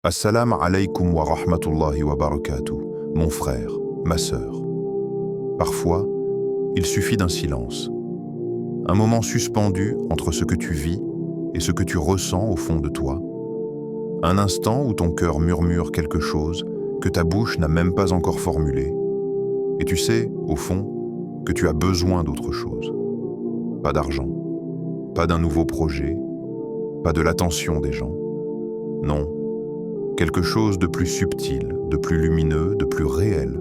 Assalamu alaykum wa rahmatullahi wa barakatuh, mon frère, ma sœur. Parfois, il suffit d'un silence, un moment suspendu entre ce que tu vis et ce que tu ressens au fond de toi, un instant où ton cœur murmure quelque chose que ta bouche n'a même pas encore formulé, et tu sais, au fond, que tu as besoin d'autre chose. Pas d'argent, pas d'un nouveau projet, pas de l'attention des gens. Non. Quelque chose de plus subtil, de plus lumineux, de plus réel.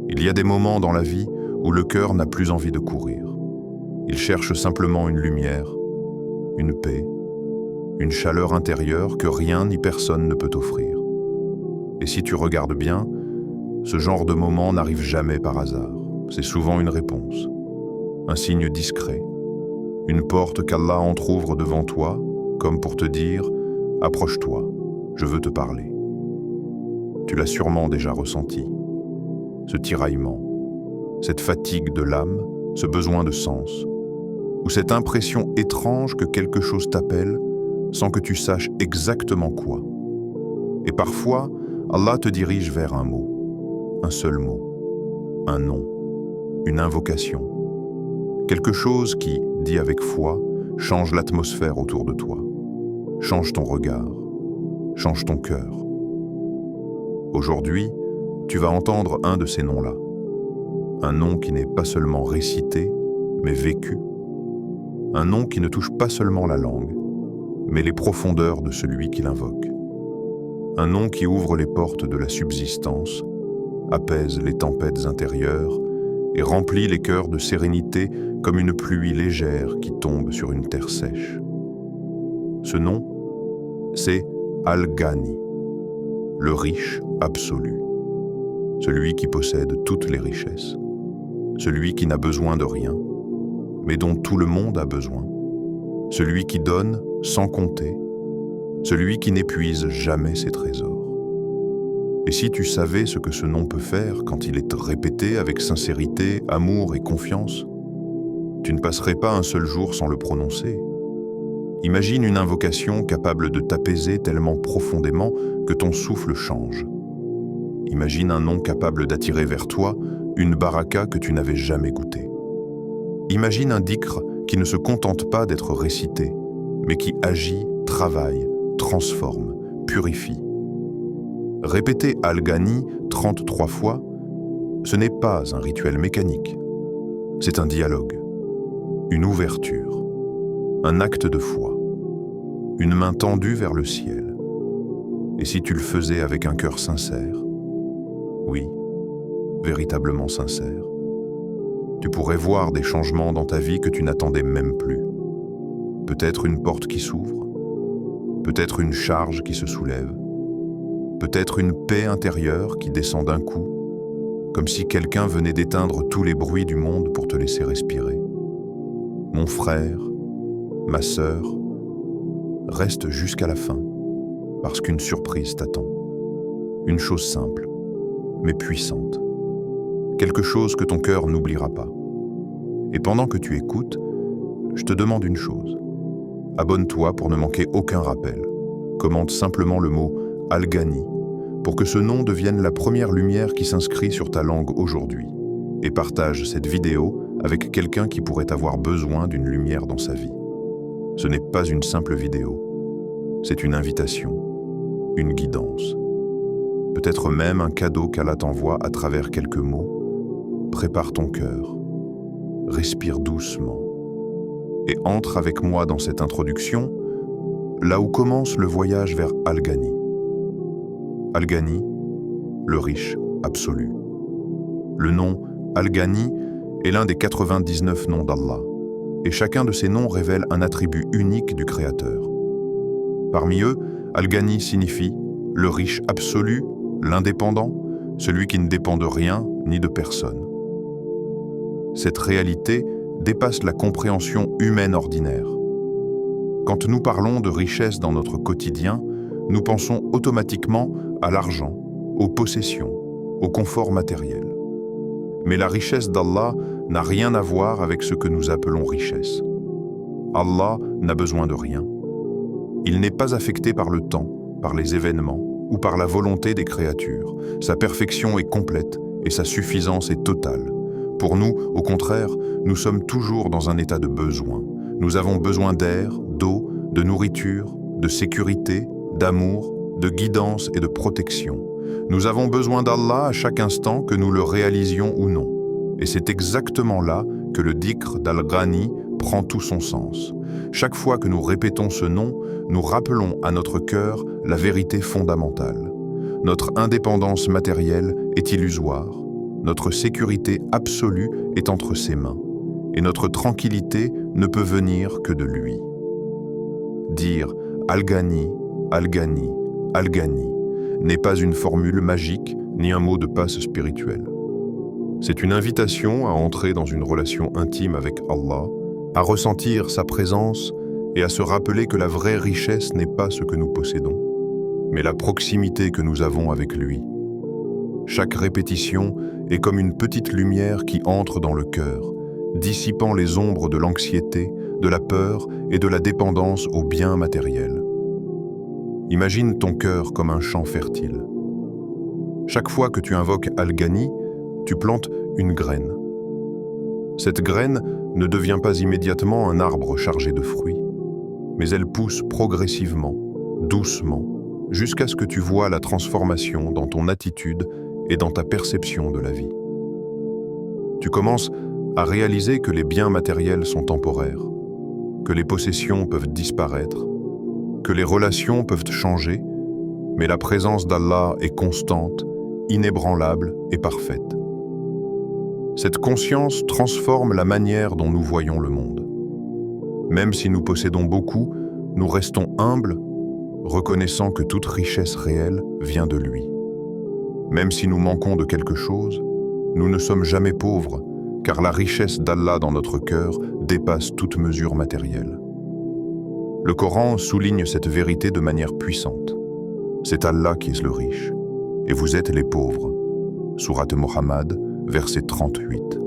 Il y a des moments dans la vie où le cœur n'a plus envie de courir. Il cherche simplement une lumière, une paix, une chaleur intérieure que rien ni personne ne peut offrir. Et si tu regardes bien, ce genre de moment n'arrive jamais par hasard. C'est souvent une réponse, un signe discret, une porte qu'Allah entrouvre devant toi, comme pour te dire « Approche-toi ». Je veux te parler. Tu l'as sûrement déjà ressenti. Ce tiraillement, cette fatigue de l'âme, ce besoin de sens, ou cette impression étrange que quelque chose t'appelle sans que tu saches exactement quoi. Et parfois, Allah te dirige vers un mot, un seul mot, un nom, une invocation. Quelque chose qui, dit avec foi, change l'atmosphère autour de toi, change ton regard, change ton cœur. Aujourd'hui, tu vas entendre un de ces noms-là. Un nom qui n'est pas seulement récité, mais vécu. Un nom qui ne touche pas seulement la langue, mais les profondeurs de celui qui l'invoque. Un nom qui ouvre les portes de la subsistance, apaise les tempêtes intérieures et remplit les cœurs de sérénité comme une pluie légère qui tombe sur une terre sèche. Ce nom, c'est Al-Ghani, le riche absolu, celui qui possède toutes les richesses, celui qui n'a besoin de rien, mais dont tout le monde a besoin, celui qui donne sans compter, celui qui n'épuise jamais ses trésors. Et si tu savais ce que ce nom peut faire quand il est répété avec sincérité, amour et confiance, tu ne passerais pas un seul jour sans le prononcer. Imagine une invocation capable de t'apaiser tellement profondément que ton souffle change. Imagine un nom capable d'attirer vers toi une baraka que tu n'avais jamais goûtée. Imagine un dhikr qui ne se contente pas d'être récité, mais qui agit, travaille, transforme, purifie. Répéter Al-Ghani 33 fois, ce n'est pas un rituel mécanique. C'est un dialogue, une ouverture, un acte de foi, une main tendue vers le ciel. Et si tu le faisais avec un cœur sincère, oui, véritablement sincère, tu pourrais voir des changements dans ta vie que tu n'attendais même plus. Peut-être une porte qui s'ouvre, peut-être une charge qui se soulève, peut-être une paix intérieure qui descend d'un coup, comme si quelqu'un venait d'éteindre tous les bruits du monde pour te laisser respirer. Mon frère, ma sœur, reste jusqu'à la fin, parce qu'une surprise t'attend. Une chose simple, mais puissante. Quelque chose que ton cœur n'oubliera pas. Et pendant que tu écoutes, je te demande une chose. Abonne-toi pour ne manquer aucun rappel. Commente simplement le mot « Al-Ghani » pour que ce nom devienne la première lumière qui s'inscrit sur ta langue aujourd'hui. Et partage cette vidéo avec quelqu'un qui pourrait avoir besoin d'une lumière dans sa vie. Ce n'est pas une simple vidéo, c'est une invitation, une guidance. Peut-être même un cadeau qu'Allah t'envoie à travers quelques mots. Prépare ton cœur, respire doucement et entre avec moi dans cette introduction, là où commence le voyage vers Al-Ghani. Al-Ghani, le riche absolu. Le nom Al-Ghani est l'un des 99 noms d'Allah, et chacun de ces noms révèle un attribut unique du Créateur. Parmi eux, Al-Ghani signifie le riche absolu, l'indépendant, celui qui ne dépend de rien ni de personne. Cette réalité dépasse la compréhension humaine ordinaire. Quand nous parlons de richesse dans notre quotidien, nous pensons automatiquement à l'argent, aux possessions, au confort matériel. Mais la richesse d'Allah n'a rien à voir avec ce que nous appelons richesse. Allah n'a besoin de rien. Il n'est pas affecté par le temps, par les événements ou par la volonté des créatures. Sa perfection est complète et sa suffisance est totale. Pour nous, au contraire, nous sommes toujours dans un état de besoin. Nous avons besoin d'air, d'eau, de nourriture, de sécurité, d'amour, de guidance et de protection. Nous avons besoin d'Allah à chaque instant, que nous le réalisions ou non. Et c'est exactement là que le dhikr d'Al-Ghani prend tout son sens. Chaque fois que nous répétons ce nom, nous rappelons à notre cœur la vérité fondamentale. Notre indépendance matérielle est illusoire. Notre sécurité absolue est entre ses mains. Et notre tranquillité ne peut venir que de lui. Dire Al-Ghani, Al-Ghani, Al-Ghani n'est pas une formule magique ni un mot de passe spirituel. C'est une invitation à entrer dans une relation intime avec Allah, à ressentir sa présence et à se rappeler que la vraie richesse n'est pas ce que nous possédons, mais la proximité que nous avons avec lui. Chaque répétition est comme une petite lumière qui entre dans le cœur, dissipant les ombres de l'anxiété, de la peur et de la dépendance aux biens matériels. Imagine ton cœur comme un champ fertile. Chaque fois que tu invoques Al-Ghani, tu plantes une graine. Cette graine ne devient pas immédiatement un arbre chargé de fruits, mais elle pousse progressivement, doucement, jusqu'à ce que tu vois la transformation dans ton attitude et dans ta perception de la vie. Tu commences à réaliser que les biens matériels sont temporaires, que les possessions peuvent disparaître, que les relations peuvent changer, mais la présence d'Allah est constante, inébranlable et parfaite. Cette conscience transforme la manière dont nous voyons le monde. Même si nous possédons beaucoup, nous restons humbles, reconnaissant que toute richesse réelle vient de lui. Même si nous manquons de quelque chose, nous ne sommes jamais pauvres, car la richesse d'Allah dans notre cœur dépasse toute mesure matérielle. Le Coran souligne cette vérité de manière puissante. C'est Allah qui est le riche, et vous êtes les pauvres. Sourate Muhammad, verset 38.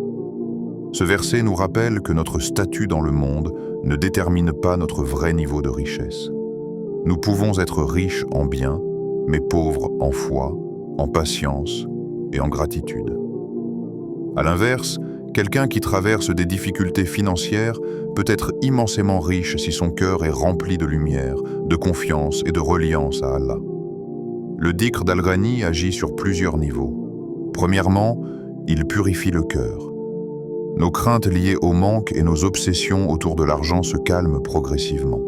Ce verset nous rappelle que notre statut dans le monde ne détermine pas notre vrai niveau de richesse. Nous pouvons être riches en biens, mais pauvres en foi, en patience et en gratitude. À l'inverse, quelqu'un qui traverse des difficultés financières peut être immensément riche si son cœur est rempli de lumière, de confiance et de reliance à Allah. Le dhikr d'Al-Ghani agit sur plusieurs niveaux. Premièrement, il purifie le cœur. Nos craintes liées au manque et nos obsessions autour de l'argent se calment progressivement.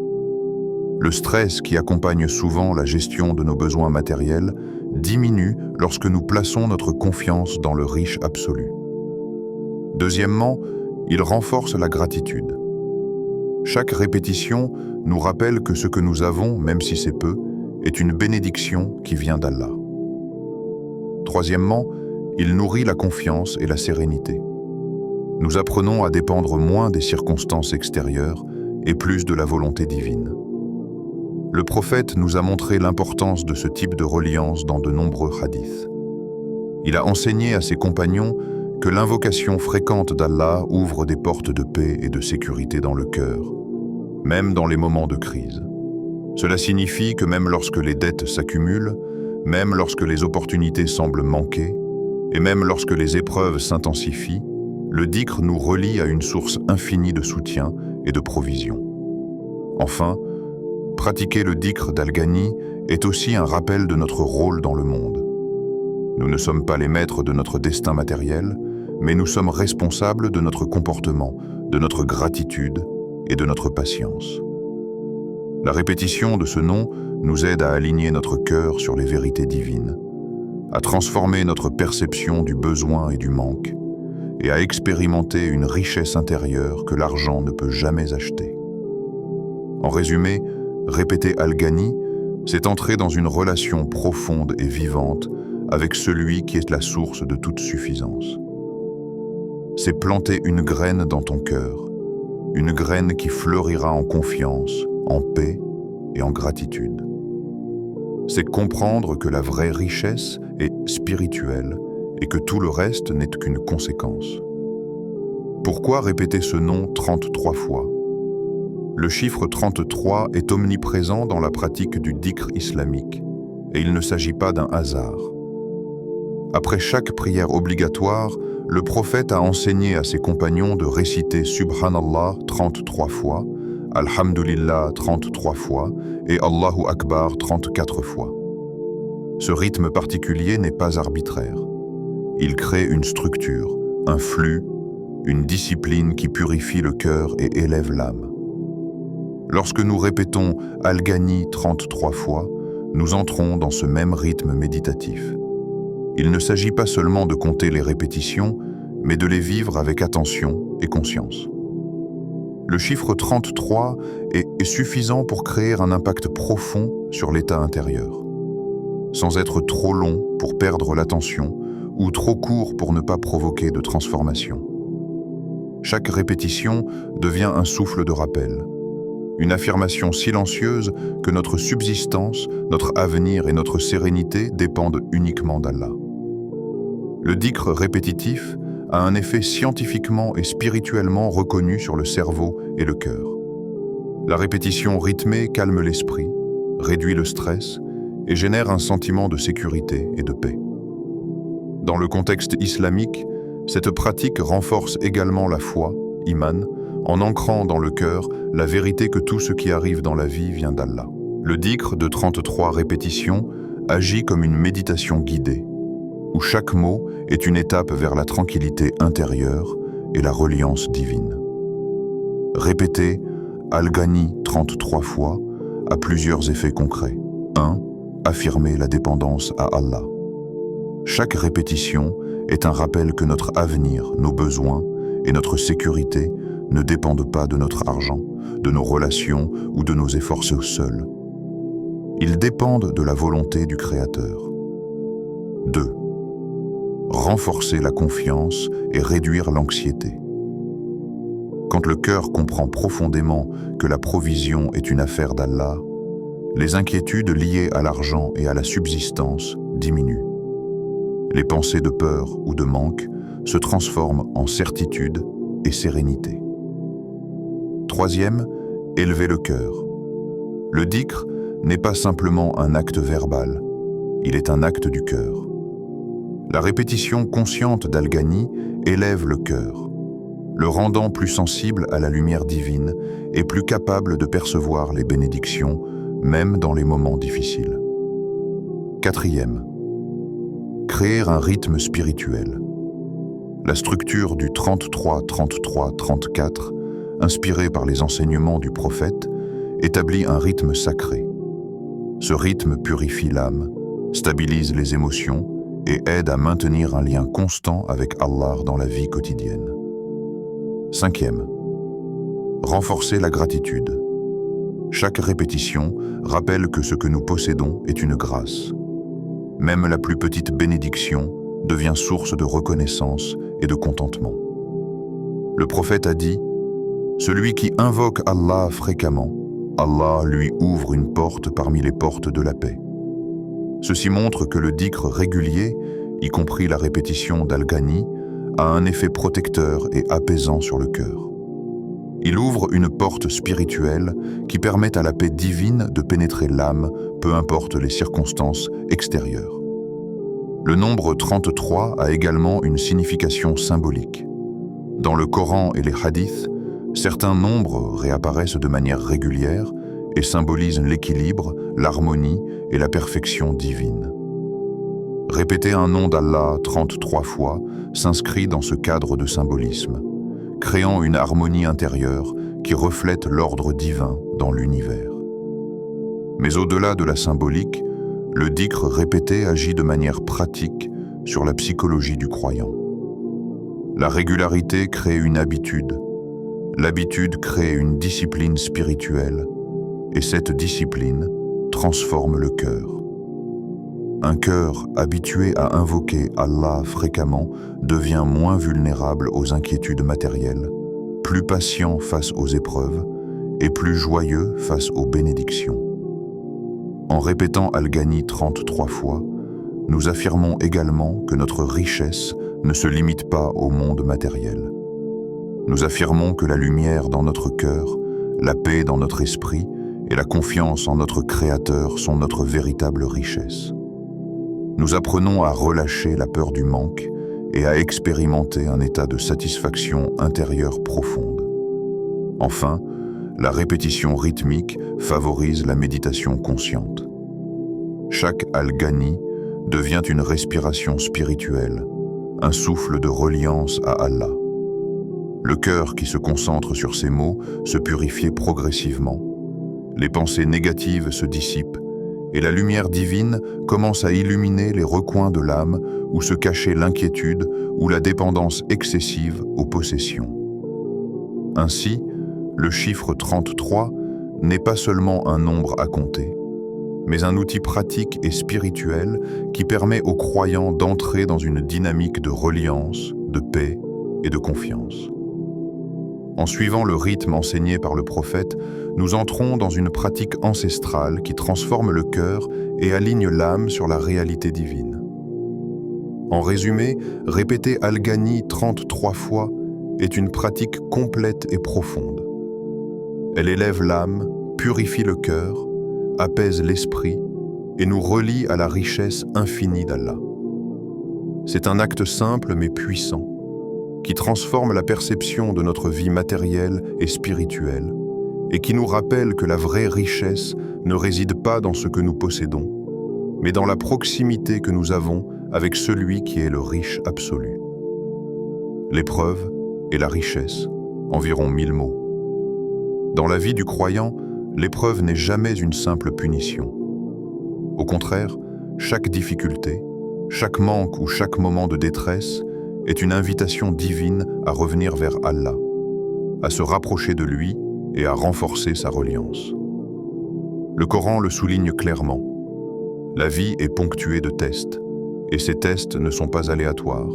Le stress qui accompagne souvent la gestion de nos besoins matériels diminue lorsque nous plaçons notre confiance dans le riche absolu. Deuxièmement, il renforce la gratitude. Chaque répétition nous rappelle que ce que nous avons, même si c'est peu, est une bénédiction qui vient d'Allah. Troisièmement, il nourrit la confiance et la sérénité. Nous apprenons à dépendre moins des circonstances extérieures et plus de la volonté divine. Le prophète nous a montré l'importance de ce type de reliance dans de nombreux hadiths. Il a enseigné à ses compagnons que l'invocation fréquente d'Allah ouvre des portes de paix et de sécurité dans le cœur, même dans les moments de crise. Cela signifie que même lorsque les dettes s'accumulent, même lorsque les opportunités semblent manquer, et même lorsque les épreuves s'intensifient, le dhikr nous relie à une source infinie de soutien et de provision. Enfin, pratiquer le dhikr d'Al-Ghani est aussi un rappel de notre rôle dans le monde. Nous ne sommes pas les maîtres de notre destin matériel, mais nous sommes responsables de notre comportement, de notre gratitude et de notre patience. La répétition de ce nom nous aide à aligner notre cœur sur les vérités divines, à transformer notre perception du besoin et du manque, et à expérimenter une richesse intérieure que l'argent ne peut jamais acheter. En résumé, répéter Al-Ghani, c'est entrer dans une relation profonde et vivante avec celui qui est la source de toute suffisance. C'est planter une graine dans ton cœur, une graine qui fleurira en confiance, en paix et en gratitude. C'est comprendre que la vraie richesse est spirituelle et que tout le reste n'est qu'une conséquence. Pourquoi répéter ce nom 33 fois? Le chiffre 33 est omniprésent dans la pratique du dhikr islamique et il ne s'agit pas d'un hasard. Après chaque prière obligatoire, le prophète a enseigné à ses compagnons de réciter Subhanallah 33 fois, Alhamdulillah 33 fois et Allahu Akbar 34 fois. Ce rythme particulier n'est pas arbitraire. Il crée une structure, un flux, une discipline qui purifie le cœur et élève l'âme. Lorsque nous répétons Al-Ghani 33 fois, nous entrons dans ce même rythme méditatif. Il ne s'agit pas seulement de compter les répétitions, mais de les vivre avec attention et conscience. Le chiffre 33 est suffisant pour créer un impact profond sur l'état intérieur, sans être trop long pour perdre l'attention ou trop court pour ne pas provoquer de transformation. Chaque répétition devient un souffle de rappel, une affirmation silencieuse que notre subsistance, notre avenir et notre sérénité dépendent uniquement d'Allah. Le dhikr répétitif a un effet scientifiquement et spirituellement reconnu sur le cerveau et le cœur. La répétition rythmée calme l'esprit, réduit le stress et génère un sentiment de sécurité et de paix. Dans le contexte islamique, cette pratique renforce également la foi, iman, en ancrant dans le cœur la vérité que tout ce qui arrive dans la vie vient d'Allah. Le dhikr de 33 répétitions agit comme une méditation guidée, où chaque mot est une étape vers la tranquillité intérieure et la reliance divine. Répéter Al-Ghani 33 fois a plusieurs effets concrets. 1. Affirmer la dépendance à Allah. Chaque répétition est un rappel que notre avenir, nos besoins et notre sécurité ne dépendent pas de notre argent, de nos relations ou de nos efforts seuls. Ils dépendent de la volonté du Créateur. 2. Renforcer la confiance et réduire l'anxiété. Quand le cœur comprend profondément que la provision est une affaire d'Allah, les inquiétudes liées à l'argent et à la subsistance diminuent. Les pensées de peur ou de manque se transforment en certitude et sérénité. 3. Élever le cœur. Le dhikr n'est pas simplement un acte verbal, il est un acte du cœur. La répétition consciente d'Al-Ghani élève le cœur, le rendant plus sensible à la lumière divine et plus capable de percevoir les bénédictions, même dans les moments difficiles. 4. Créer un rythme spirituel. La structure du 33-33-34, inspirée par les enseignements du prophète, établit un rythme sacré. Ce rythme purifie l'âme, stabilise les émotions et aide à maintenir un lien constant avec Allah dans la vie quotidienne. 5. Renforcer la gratitude. Chaque répétition rappelle que ce que nous possédons est une grâce. Même la plus petite bénédiction devient source de reconnaissance et de contentement. Le prophète a dit « Celui qui invoque Allah fréquemment, Allah lui ouvre une porte parmi les portes de la paix. » Ceci montre que le dhikr régulier, y compris la répétition d'Al-Ghani, a un effet protecteur et apaisant sur le cœur. Il ouvre une porte spirituelle qui permet à la paix divine de pénétrer l'âme, peu importe les circonstances extérieures. Le nombre 33 a également une signification symbolique. Dans le Coran et les hadiths, certains nombres réapparaissent de manière régulière et symbolisent l'équilibre, l'harmonie et la perfection divine. Répéter un nom d'Allah 33 fois s'inscrit dans ce cadre de symbolisme, créant une harmonie intérieure qui reflète l'ordre divin dans l'univers. Mais au-delà de la symbolique, le dhikr répété agit de manière pratique sur la psychologie du croyant. La régularité crée une habitude, l'habitude crée une discipline spirituelle, et cette discipline transforme le cœur. Un cœur habitué à invoquer Allah fréquemment devient moins vulnérable aux inquiétudes matérielles, plus patient face aux épreuves et plus joyeux face aux bénédictions. En répétant Al-Ghani 33 fois, nous affirmons également que notre richesse ne se limite pas au monde matériel. Nous affirmons que la lumière dans notre cœur, la paix dans notre esprit et la confiance en notre Créateur sont notre véritable richesse. Nous apprenons à relâcher la peur du manque et à expérimenter un état de satisfaction intérieure profonde. Enfin, la répétition rythmique favorise la méditation consciente. Chaque Al-Ghani devient une respiration spirituelle, un souffle de reliance à Allah. Le cœur qui se concentre sur ces mots se purifie progressivement. Les pensées négatives se dissipent et la lumière divine commence à illuminer les recoins de l'âme où se cachait l'inquiétude ou la dépendance excessive aux possessions. Ainsi, le chiffre 33 n'est pas seulement un nombre à compter, mais un outil pratique et spirituel qui permet aux croyants d'entrer dans une dynamique de reliance, de paix et de confiance. En suivant le rythme enseigné par le prophète, nous entrons dans une pratique ancestrale qui transforme le cœur et aligne l'âme sur la réalité divine. En résumé, répéter Al-Ghani 33 fois est une pratique complète et profonde. Elle élève l'âme, purifie le cœur, apaise l'esprit et nous relie à la richesse infinie d'Allah. C'est un acte simple mais puissant, qui transforme la perception de notre vie matérielle et spirituelle, et qui nous rappelle que la vraie richesse ne réside pas dans ce que nous possédons, mais dans la proximité que nous avons avec celui qui est le riche absolu. L'épreuve et la richesse, environ 1000 mots. Dans la vie du croyant, l'épreuve n'est jamais une simple punition. Au contraire, chaque difficulté, chaque manque ou chaque moment de détresse est une invitation divine à revenir vers Allah, à se rapprocher de lui et à renforcer sa reliance. Le Coran le souligne clairement. La vie est ponctuée de tests, et ces tests ne sont pas aléatoires.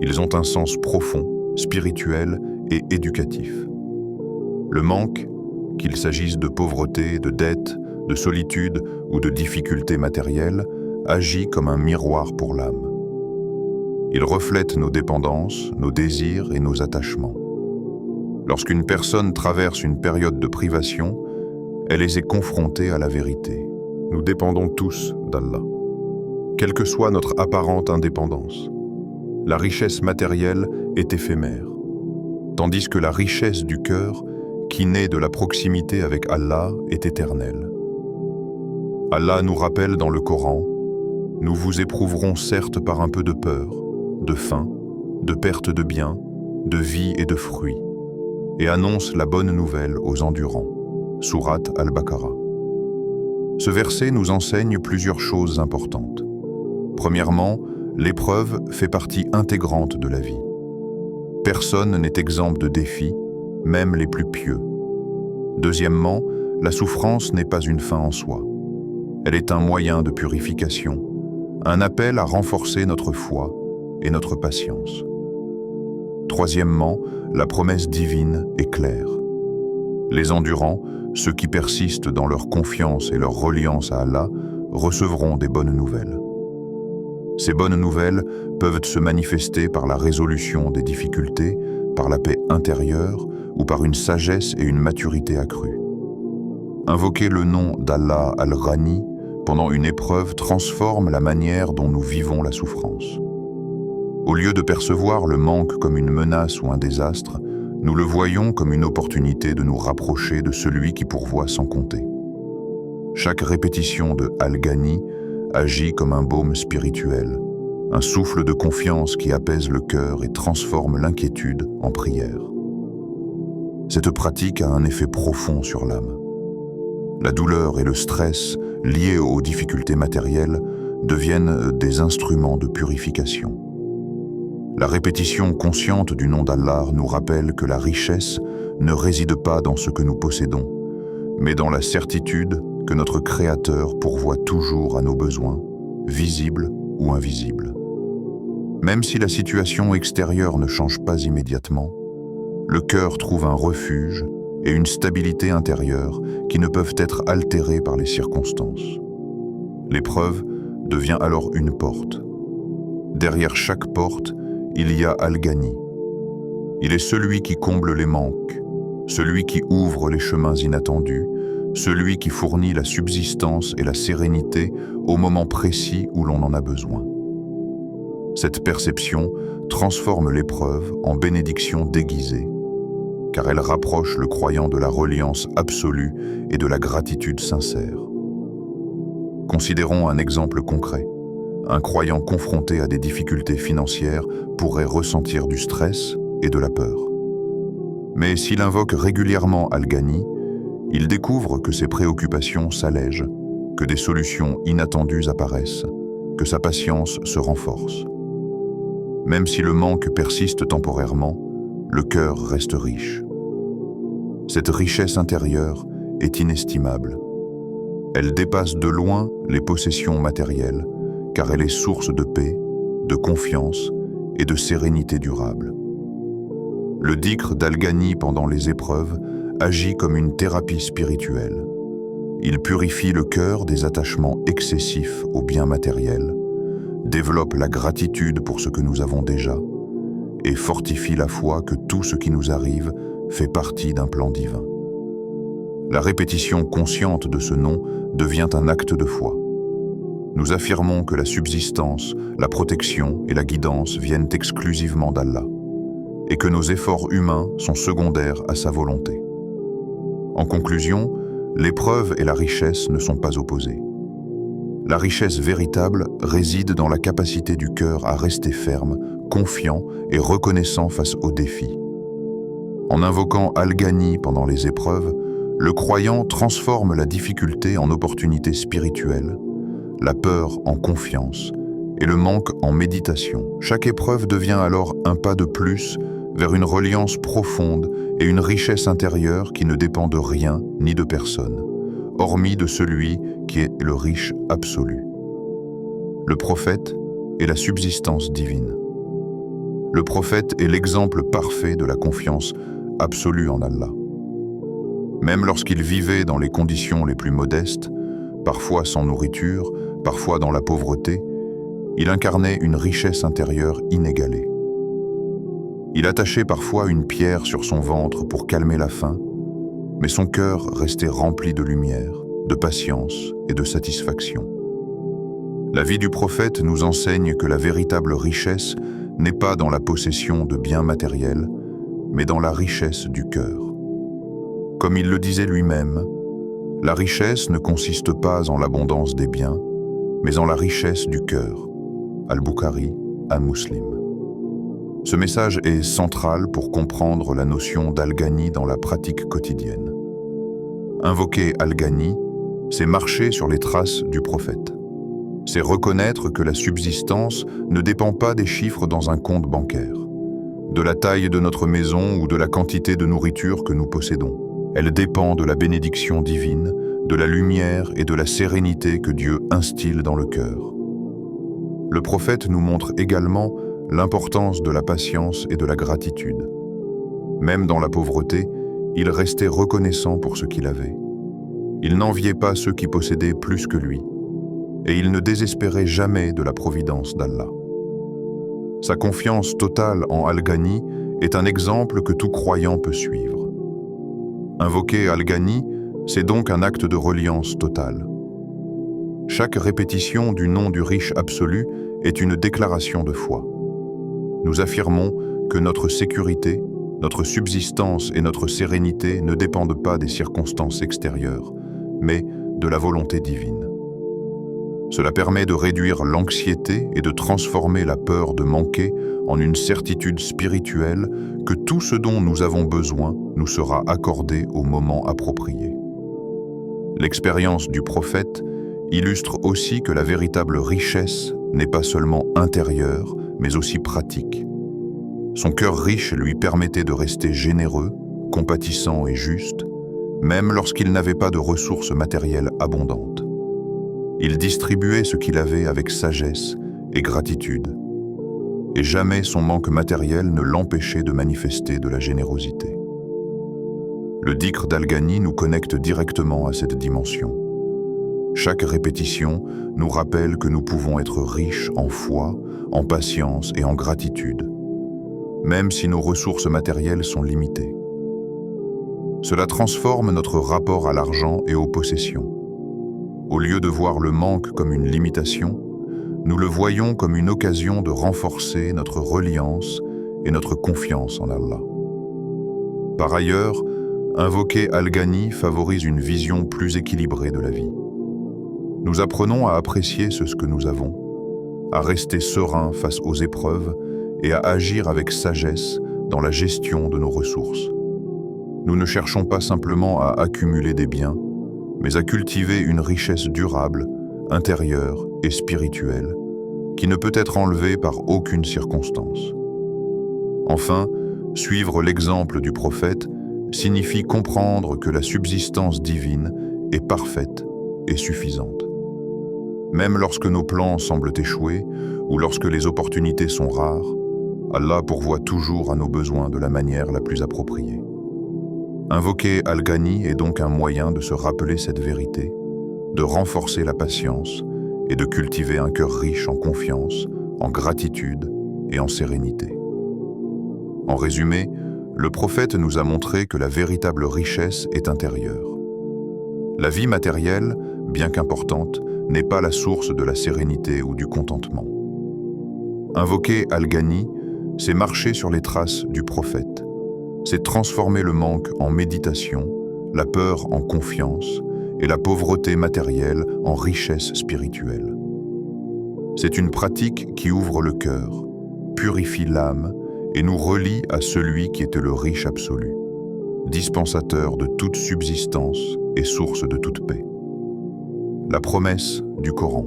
Ils ont un sens profond, spirituel et éducatif. Le manque, qu'il s'agisse de pauvreté, de dette, de solitude ou de difficultés matérielles, agit comme un miroir pour l'âme. Il reflète nos dépendances, nos désirs et nos attachements. Lorsqu'une personne traverse une période de privation, elle est confrontée à la vérité. Nous dépendons tous d'Allah. Quelle que soit notre apparente indépendance, la richesse matérielle est éphémère, tandis que la richesse du cœur, qui naît de la proximité avec Allah, est éternelle. Allah nous rappelle dans le Coran: « Nous vous éprouverons certes par un peu de peur, de faim, de perte de biens, de vie et de fruits, et annonce la bonne nouvelle aux endurants. » Sourate Al-Baqarah. Ce verset nous enseigne plusieurs choses importantes. Premièrement, l'épreuve fait partie intégrante de la vie. Personne n'est exempt de défis, même les plus pieux. Deuxièmement, la souffrance n'est pas une fin en soi. Elle est un moyen de purification, un appel à renforcer notre foi et notre patience. Troisièmement, la promesse divine est claire. Les endurants, ceux qui persistent dans leur confiance et leur reliance à Allah, recevront des bonnes nouvelles. Ces bonnes nouvelles peuvent se manifester par la résolution des difficultés, par la paix intérieure ou par une sagesse et une maturité accrues. Invoquer le nom d'Allah Al-Ghani pendant une épreuve transforme la manière dont nous vivons la souffrance. Au lieu de percevoir le manque comme une menace ou un désastre, nous le voyons comme une opportunité de nous rapprocher de celui qui pourvoit sans compter. Chaque répétition de Al-Ghani agit comme un baume spirituel, un souffle de confiance qui apaise le cœur et transforme l'inquiétude en prière. Cette pratique a un effet profond sur l'âme. La douleur et le stress liés aux difficultés matérielles deviennent des instruments de purification. La répétition consciente du nom d'Allah nous rappelle que la richesse ne réside pas dans ce que nous possédons, mais dans la certitude que notre Créateur pourvoit toujours à nos besoins, visibles ou invisibles. Même si la situation extérieure ne change pas immédiatement, le cœur trouve un refuge et une stabilité intérieure qui ne peuvent être altérées par les circonstances. L'épreuve devient alors une porte. Derrière chaque porte, il y a Al-Ghani. Il est celui qui comble les manques, celui qui ouvre les chemins inattendus, celui qui fournit la subsistance et la sérénité au moment précis où l'on en a besoin. Cette perception transforme l'épreuve en bénédiction déguisée, car elle rapproche le croyant de la reliance absolue et de la gratitude sincère. Considérons un exemple concret. Un croyant confronté à des difficultés financières pourrait ressentir du stress et de la peur. Mais s'il invoque régulièrement Al-Ghani, il découvre que ses préoccupations s'allègent, que des solutions inattendues apparaissent, que sa patience se renforce. Même si le manque persiste temporairement, le cœur reste riche. Cette richesse intérieure est inestimable. Elle dépasse de loin les possessions matérielles, car elle est source de paix, de confiance et de sérénité durable. Le dhikr d'Al-Ghani pendant les épreuves agit comme une thérapie spirituelle. Il purifie le cœur des attachements excessifs aux biens matériels, développe la gratitude pour ce que nous avons déjà et fortifie la foi que tout ce qui nous arrive fait partie d'un plan divin. La répétition consciente de ce nom devient un acte de foi. Nous affirmons que la subsistance, la protection et la guidance viennent exclusivement d'Allah et que nos efforts humains sont secondaires à sa volonté. En conclusion, l'épreuve et la richesse ne sont pas opposées. La richesse véritable réside dans la capacité du cœur à rester ferme, confiant et reconnaissant face aux défis. En invoquant Al-Ghani pendant les épreuves, le croyant transforme la difficulté en opportunité spirituelle, la peur en confiance et le manque en méditation. Chaque épreuve devient alors un pas de plus vers une reliance profonde et une richesse intérieure qui ne dépend de rien ni de personne, hormis de celui qui est le riche absolu. Le prophète est la subsistance divine. Le prophète est l'exemple parfait de la confiance absolue en Allah. Même lorsqu'il vivait dans les conditions les plus modestes, parfois sans nourriture, parfois dans la pauvreté, il incarnait une richesse intérieure inégalée. Il attachait parfois une pierre sur son ventre pour calmer la faim, mais son cœur restait rempli de lumière, de patience et de satisfaction. La vie du prophète nous enseigne que la véritable richesse n'est pas dans la possession de biens matériels, mais dans la richesse du cœur. Comme il le disait lui-même, la richesse ne consiste pas en l'abondance des biens, mais en la richesse du cœur. Al-Bukhari, un Muslim. Ce message est central pour comprendre la notion d'Al-Ghani dans la pratique quotidienne. Invoquer Al-Ghani, c'est marcher sur les traces du prophète. C'est reconnaître que la subsistance ne dépend pas des chiffres dans un compte bancaire, de la taille de notre maison ou de la quantité de nourriture que nous possédons. Elle dépend de la bénédiction divine, de la lumière et de la sérénité que Dieu instille dans le cœur. Le prophète nous montre également l'importance de la patience et de la gratitude. Même dans la pauvreté, il restait reconnaissant pour ce qu'il avait. Il n'enviait pas ceux qui possédaient plus que lui, et il ne désespérait jamais de la providence d'Allah. Sa confiance totale en Al-Ghani est un exemple que tout croyant peut suivre. Invoquer Al-Ghani, c'est donc un acte de reliance totale. Chaque répétition du nom du riche absolu est une déclaration de foi. Nous affirmons que notre sécurité, notre subsistance et notre sérénité ne dépendent pas des circonstances extérieures, mais de la volonté divine. Cela permet de réduire l'anxiété et de transformer la peur de manquer en une certitude spirituelle que tout ce dont nous avons besoin nous sera accordé au moment approprié. L'expérience du prophète illustre aussi que la véritable richesse n'est pas seulement intérieure, mais aussi pratique. Son cœur riche lui permettait de rester généreux, compatissant et juste, même lorsqu'il n'avait pas de ressources matérielles abondantes. Il distribuait ce qu'il avait avec sagesse et gratitude, et jamais son manque matériel ne l'empêchait de manifester de la générosité. Le dhikr d'Al-Ghani nous connecte directement à cette dimension. Chaque répétition nous rappelle que nous pouvons être riches en foi, en patience et en gratitude, même si nos ressources matérielles sont limitées. Cela transforme notre rapport à l'argent et aux possessions. Au lieu de voir le manque comme une limitation, nous le voyons comme une occasion de renforcer notre reliance et notre confiance en Allah. Par ailleurs, invoquer Al-Ghani favorise une vision plus équilibrée de la vie. Nous apprenons à apprécier ce que nous avons, à rester serein face aux épreuves et à agir avec sagesse dans la gestion de nos ressources. Nous ne cherchons pas simplement à accumuler des biens, mais à cultiver une richesse durable, intérieure et spirituelle, qui ne peut être enlevée par aucune circonstance. Enfin, suivre l'exemple du prophète signifie comprendre que la subsistance divine est parfaite et suffisante. Même lorsque nos plans semblent échouer ou lorsque les opportunités sont rares, Allah pourvoit toujours à nos besoins de la manière la plus appropriée. Invoquer Al-Ghani est donc un moyen de se rappeler cette vérité, de renforcer la patience et de cultiver un cœur riche en confiance, en gratitude et en sérénité. En résumé, le prophète nous a montré que la véritable richesse est intérieure. La vie matérielle, bien qu'importante, n'est pas la source de la sérénité ou du contentement. Invoquer Al-Ghani, c'est marcher sur les traces du prophète. C'est transformer le manque en méditation, la peur en confiance et la pauvreté matérielle en richesse spirituelle. C'est une pratique qui ouvre le cœur, purifie l'âme et nous relie à celui qui était le riche absolu, dispensateur de toute subsistance et source de toute paix. La promesse du Coran.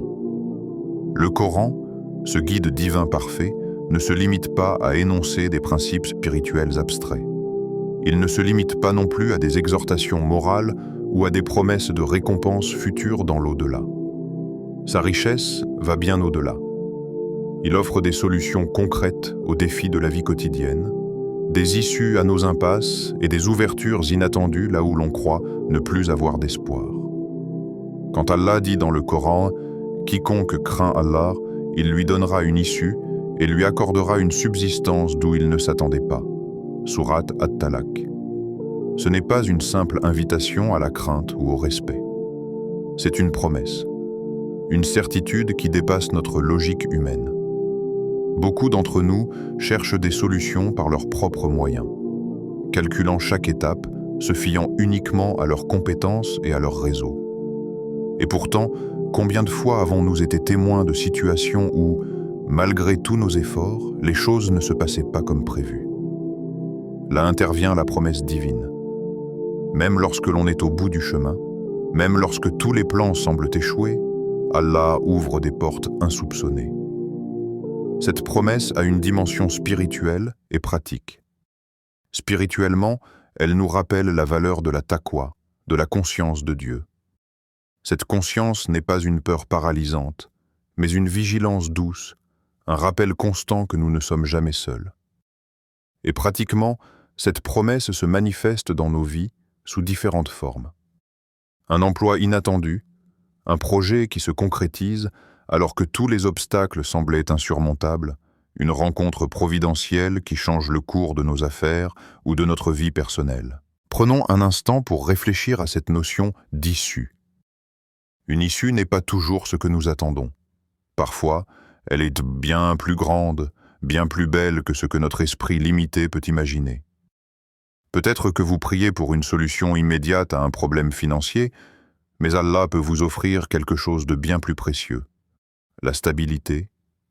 Le Coran, ce guide divin parfait, ne se limite pas à énoncer des principes spirituels abstraits. Il ne se limite pas non plus à des exhortations morales ou à des promesses de récompenses futures dans l'au-delà. Sa richesse va bien au-delà. Il offre des solutions concrètes aux défis de la vie quotidienne, des issues à nos impasses et des ouvertures inattendues là où l'on croit ne plus avoir d'espoir. Quand Allah dit dans le Coran « Quiconque craint Allah, il lui donnera une issue et lui accordera une subsistance d'où il ne s'attendait pas » Sourate At-Talaq. Ce n'est pas une simple invitation à la crainte ou au respect. C'est une promesse, une certitude qui dépasse notre logique humaine. Beaucoup d'entre nous cherchent des solutions par leurs propres moyens, calculant chaque étape, se fiant uniquement à leurs compétences et à leur réseau. Et pourtant, combien de fois avons-nous été témoins de situations où, malgré tous nos efforts, les choses ne se passaient pas comme prévu? Là intervient la promesse divine. Même lorsque l'on est au bout du chemin, même lorsque tous les plans semblent échouer, Allah ouvre des portes insoupçonnées. Cette promesse a une dimension spirituelle et pratique. Spirituellement, elle nous rappelle la valeur de la taqwa, de la conscience de Dieu. Cette conscience n'est pas une peur paralysante, mais une vigilance douce, un rappel constant que nous ne sommes jamais seuls. Et pratiquement, cette promesse se manifeste dans nos vies sous différentes formes. Un emploi inattendu, un projet qui se concrétise alors que tous les obstacles semblaient insurmontables, une rencontre providentielle qui change le cours de nos affaires ou de notre vie personnelle. Prenons un instant pour réfléchir à cette notion d'issue. Une issue n'est pas toujours ce que nous attendons. Parfois, elle est bien plus grande, bien plus belle que ce que notre esprit limité peut imaginer. Peut-être que vous priez pour une solution immédiate à un problème financier, mais Allah peut vous offrir quelque chose de bien plus précieux. La stabilité,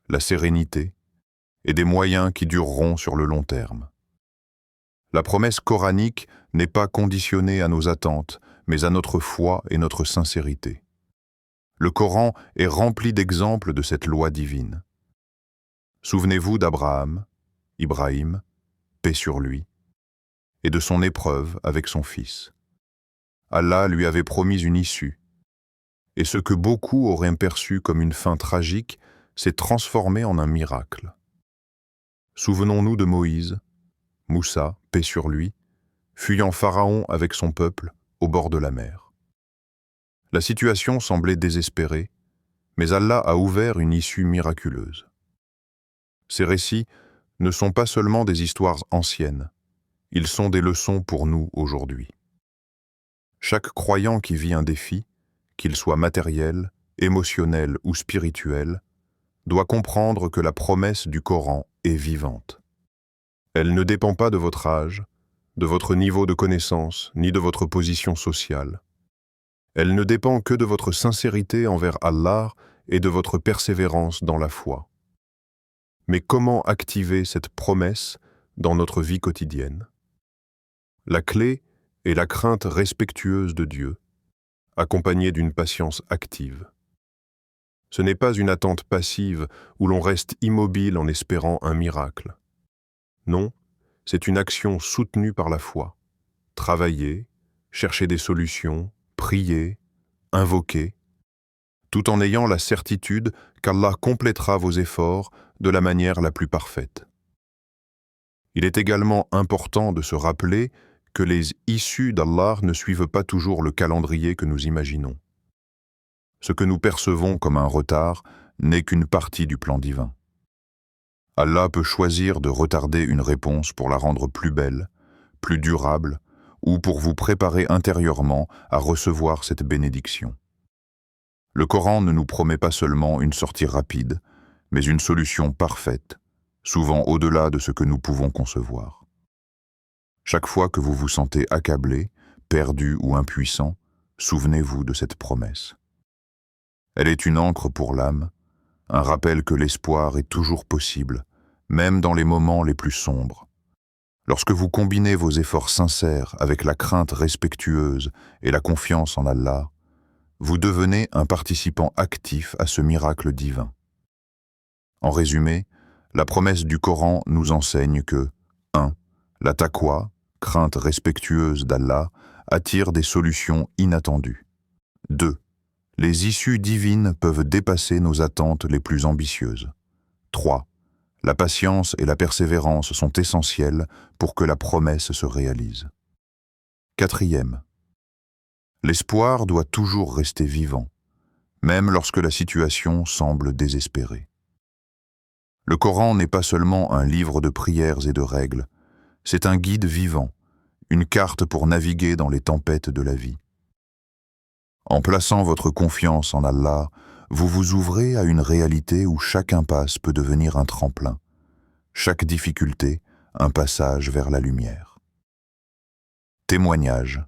la sérénité et des moyens qui dureront sur le long terme. La promesse coranique n'est pas conditionnée à nos attentes, mais à notre foi et notre sincérité. Le Coran est rempli d'exemples de cette loi divine. Souvenez-vous d'Abraham, Ibrahim, paix sur lui, et de son épreuve avec son fils. Allah lui avait promis une issue, et ce que beaucoup auraient perçu comme une fin tragique s'est transformé en un miracle. Souvenons-nous de Moïse, Moussa, paix sur lui, fuyant Pharaon avec son peuple au bord de la mer. La situation semblait désespérée, mais Allah a ouvert une issue miraculeuse. Ces récits ne sont pas seulement des histoires anciennes, ils sont des leçons pour nous aujourd'hui. Chaque croyant qui vit un défi, qu'il soit matériel, émotionnel ou spirituel, doit comprendre que la promesse du Coran est vivante. Elle ne dépend pas de votre âge, de votre niveau de connaissance, ni de votre position sociale. Elle ne dépend que de votre sincérité envers Allah et de votre persévérance dans la foi. Mais comment activer cette promesse dans notre vie quotidienne? La clé est la crainte respectueuse de Dieu, accompagnée d'une patience active. Ce n'est pas une attente passive où l'on reste immobile en espérant un miracle. Non, c'est une action soutenue par la foi. Travailler, chercher des solutions, prier, invoquer, tout en ayant la certitude qu'Allah complétera vos efforts de la manière la plus parfaite. Il est également important de se rappeler que les issues d'Allah ne suivent pas toujours le calendrier que nous imaginons. Ce que nous percevons comme un retard n'est qu'une partie du plan divin. Allah peut choisir de retarder une réponse pour la rendre plus belle, plus durable, ou pour vous préparer intérieurement à recevoir cette bénédiction. Le Coran ne nous promet pas seulement une sortie rapide, mais une solution parfaite, souvent au-delà de ce que nous pouvons concevoir. Chaque fois que vous vous sentez accablé, perdu ou impuissant, souvenez-vous de cette promesse. Elle est une ancre pour l'âme, un rappel que l'espoir est toujours possible, même dans les moments les plus sombres. Lorsque vous combinez vos efforts sincères avec la crainte respectueuse et la confiance en Allah, vous devenez un participant actif à ce miracle divin. En résumé, la promesse du Coran nous enseigne que 1. La taqwa, crainte respectueuse d'Allah, attire des solutions inattendues. 2. Les issues divines peuvent dépasser nos attentes les plus ambitieuses. 3. La patience et la persévérance sont essentielles pour que la promesse se réalise. 4. L'espoir doit toujours rester vivant, même lorsque la situation semble désespérée. Le Coran n'est pas seulement un livre de prières et de règles, c'est un guide vivant, une carte pour naviguer dans les tempêtes de la vie. En plaçant votre confiance en Allah, vous vous ouvrez à une réalité où chaque impasse peut devenir un tremplin, chaque difficulté un passage vers la lumière. Témoignage.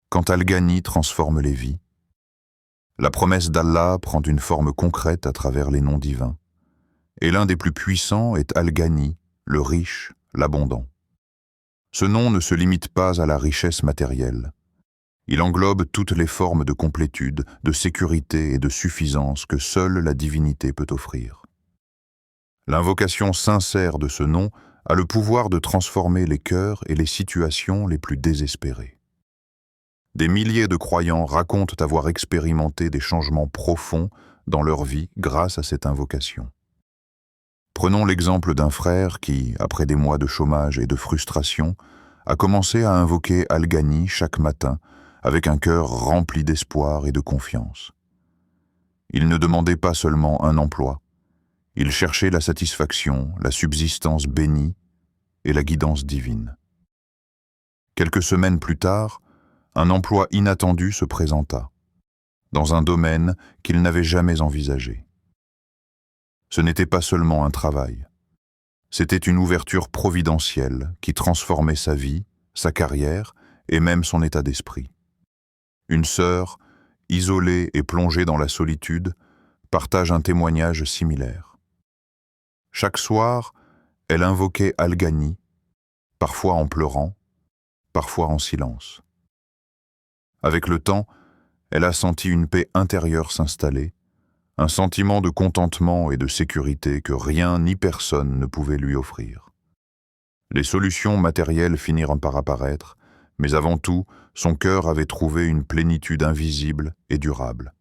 Quand Al-Ghani transforme les vies, la promesse d'Allah prend une forme concrète à travers les noms divins, et l'un des plus puissants est Al-Ghani, le riche, l'abondant. Ce nom ne se limite pas à la richesse matérielle. Il englobe toutes les formes de complétude, de sécurité et de suffisance que seule la divinité peut offrir. L'invocation sincère de ce nom a le pouvoir de transformer les cœurs et les situations les plus désespérées. Des milliers de croyants racontent avoir expérimenté des changements profonds dans leur vie grâce à cette invocation. Prenons l'exemple d'un frère qui, après des mois de chômage et de frustration, a commencé à invoquer Al-Ghani chaque matin avec un cœur rempli d'espoir et de confiance. Il ne demandait pas seulement un emploi, il cherchait la satisfaction, la subsistance bénie et la guidance divine. Quelques semaines plus tard, un emploi inattendu se présenta, dans un domaine qu'il n'avait jamais envisagé. Ce n'était pas seulement un travail, c'était une ouverture providentielle qui transformait sa vie, sa carrière et même son état d'esprit. Une sœur, isolée et plongée dans la solitude, partage un témoignage similaire. Chaque soir, elle invoquait Al-Ghani, parfois en pleurant, parfois en silence. Avec le temps, elle a senti une paix intérieure s'installer, un sentiment de contentement et de sécurité que rien ni personne ne pouvait lui offrir. Les solutions matérielles finirent par apparaître, mais avant tout, son cœur avait trouvé une plénitude invisible et durable.